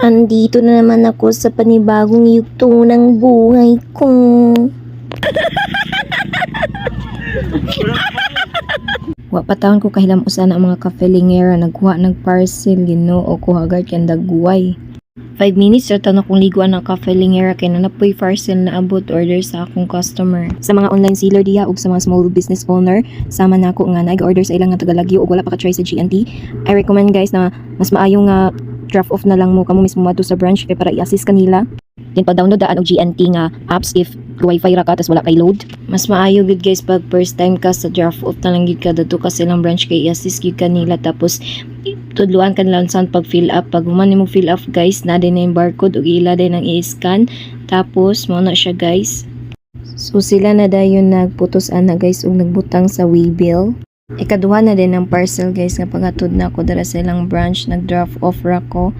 Andito na naman ako sa panibagong yugto ng buhay ko. Wa patawon ko kahilam usa na ang mga kafelingera nagkuha nag-parcel Ginoo ko hagard kay dagway. 5 minutes sa tanong kong liguan ng kafelingera kay nanapoy parcel na abot order sa akong customer. Sa mga online seller diha ug sa mga small business owner, sama na ako nga nag-order sa ilang nga tagalagyo ug wala pa ka try sa GNT. I recommend guys na mas maayo nga draft off na lang mo kamo mismo madto sa branch kay para i-assist kanila. Then pa-download daan og GNT nga apps if wifi ra ka tas wala kay load. Mas maayo gud guys pag first time ka sa draft off na lang gid ka dito ka silang branch kay i-assist gid kanila tapos tudluan kanila saan pag fill up. Pag human nimo fill up guys na din na yung barcode ug ila din ang i-scan tapos mo na siya guys. So sila na dayon nagputos ana guys ug nagbutang sa waybill. Ikaduha na din ang parcel guys nga paghatod na ako dara sa ilang branch nag-drop off ra ko.